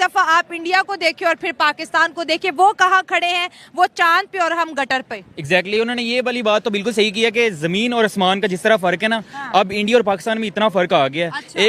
दफा आप इंडिया को देखिए और फिर पाकिस्तान को देखिए, वो कहाँ खड़े हैं, वो चांद पे और हम गटर पे। एग्जैक्टली उन्होंने ये वाली बात तो बिल्कुल सही की है कि जमीन और आसमान का जिस तरह फर्क है ना, अब इंडिया और पाकिस्तान में इतना फर्क आ गया है।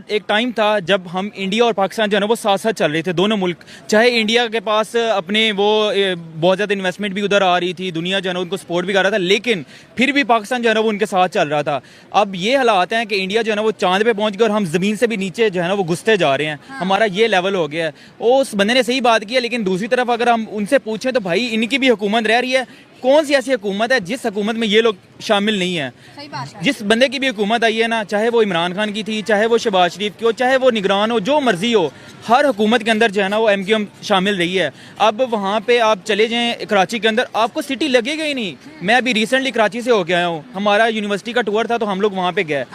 एक टाइम था जब हम इंडिया और पाकिस्तान जो है ना वो साथ साथ चल रहे थे, दोनों मुल्क। चाहे इंडिया के पास अपने वो बहुत ज़्यादा इन्वेस्टमेंट भी उधर आ रही थी, दुनिया जो है ना उनको सपोर्ट भी कर रहा था, लेकिन फिर भी पाकिस्तान जो है ना वो उनके साथ चल रहा था। अब ये हालात हैं कि इंडिया जो है ना वो चांद पे पहुंच गया और हम ज़मीन से भी नीचे जो है ना वो घुसते जा रहे हैं। हमारा ये लेवल हो गया है। उस बंदे ने सही बात की है, लेकिन दूसरी तरफ अगर हम उनसे पूछें तो भाई इनकी भी हुकूमत रह रही है। कौन सी ऐसी हुकूमत है जिस हुकूमत में ये लोग शामिल नहीं है? सही बात है। जिस बंदे की भी हुकूमत आई है ना, चाहे वो इमरान खान की थी, चाहे वो शहबाज शरीफ की हो, चाहे वो निगरान हो, जो मर्जी हो, हर हुकूमत के अंदर जो है ना वो MQM शामिल रही है। अब वहाँ पे आप चले जाएं कराची के अंदर, आपको सिटी लगेगा ही नहीं। मैं अभी रिसेंटली कराची से होके आया हूँ, हमारा यूनिवर्सिटी का टूर था तो हम लोग वहाँ पे गए।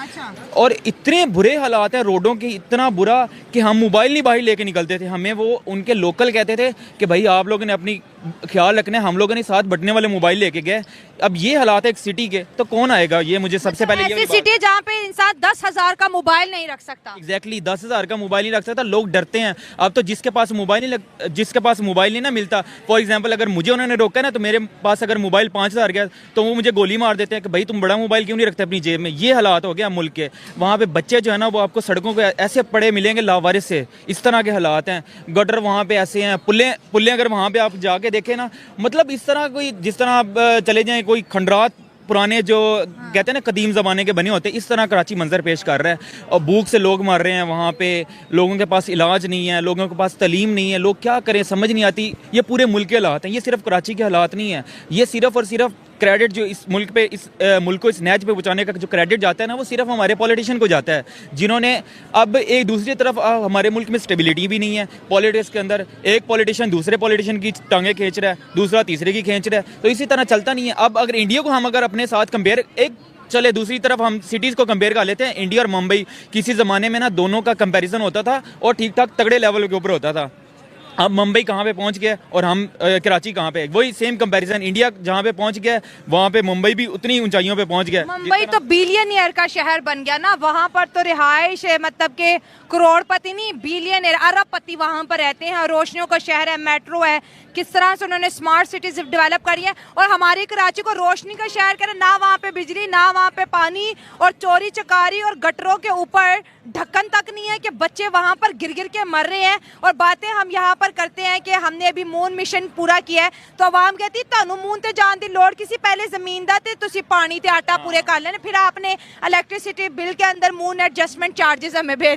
और इतने बुरे हालात हैं रोडों के, इतना बुरा कि हम मोबाइल नहीं बाहर लेके निकलते थे। हमें वो उनके लोकल कहते थे कि भाई आप लोगों ने अपनी ख्याल रखना है, हम लोगों ने साथ बटने वाले मोबाइल लेके गए। अब ये हालात है एक सिटी के, तो कौन आएगा? ये मुझे सबसे पहले ऐसी सिटी जहाँ पे इंसान 10,000 का मोबाइल नहीं रख सकता। एग्जैक्टली 10,000 का मोबाइल नहीं रख सकता। लोग डरते हैं अब तो। जिसके पास मोबाइल नहीं ना मिलता, फॉर एग्जांपल अगर मुझे उन्होंने रोका ना, तो मेरे पास अगर मोबाइल 5,000 गया तो वो मुझे गोली मार देते हैं कि भाई तुम बड़ा मोबाइल क्यों नहीं रखते अपनी जेब में। ये हालात हो गया मुल्क के। वहाँ पे बच्चे जो है ना वो आपको सड़कों पे ऐसे पड़े मिलेंगे लावारिस से, इस तरह के हालात हैं। गटर वहाँ पे ऐसे हैं, पुल्ले अगर वहाँ पे आप जाके देखें ना, मतलब इस तरह कोई, जिस तरह आप चले जाएं कोई खंडरात पुराने जो कहते हैं ना कदीम ज़माने के बने होते हैं, इस तरह कराची मंजर पेश कर रहा है। और भूख से लोग मर रहे हैं वहाँ पे, लोगों के पास इलाज नहीं है, लोगों के पास तलीम नहीं है, लोग क्या करें समझ नहीं आती। ये पूरे मुल्क के हालात हैं, ये सिर्फ कराची के हालात नहीं है। ये सिर्फ और सिर्फ क्रेडिट जो इस मुल्क पे, इस मुल्क को इस नैच पे पहुंचाने का जो क्रेडिट जाता है ना, वो सिर्फ हमारे पॉलिटिशियन को जाता है, जिन्होंने अब एक दूसरी तरफ हमारे मुल्क में स्टेबिलिटी भी नहीं है। पॉलिटिक्स के अंदर एक पॉलिटिशियन दूसरे पॉलिटिशियन की टांगें खींच रहा है, दूसरा तीसरे की खींच रहा है, तो इसी तरह चलता नहीं है। अब अगर इंडिया को हम अगर अपने साथ कंपेयर, एक चले दूसरी तरफ हम सिटीज़ को कंपेयर कर लेते हैं, इंडिया और मुंबई। किसी ज़माने में ना दोनों का कंपैरिजन होता था और ठीक ठाक तगड़े लेवल के ऊपर होता था। अब मुंबई कहाँ पे पहुँच गया और हम कराची कहाँ पे, वही सेम कंपैरिजन। इंडिया जहाँ पे पहुँच गया वहाँ पे मुंबई भी उतनी ऊंचाइयों पे पहुँच गया। मुंबई तो बिलियनियर का शहर बन गया ना, वहाँ पर तो रिहाइश है, मतलब के करोड़पति नहीं बिलियनियर अरबपति वहाँ पर रहते हैं। और रोशनियों का शहर है, मेट्रो है, किस तरह से उन्होंने स्मार्ट सिटीज डेवलप करी है। और हमारी कराची को रोशनी का शहर कह रहे, ना वहाँ पे बिजली, ना वहाँ पे पानी, और चोरी चकारी और गटरों के ऊपर ढक्कन तक नहीं है कि बच्चे वहाँ पर गिर गिर के मर रहे हैं। और बातें हम यहाँ पर करते हैं कि हमने अभी मून मिशन पूरा किया है, तो अवाम कहती तानू मून ते जान दी लोड़ किसी, पहले जमीन दा ते तुसी पानी ते आटा पूरे कर लेने, फिर आपने इलेक्ट्रिसिटी बिल के अंदर मून एडजस्टमेंट चार्जेस हमें भेज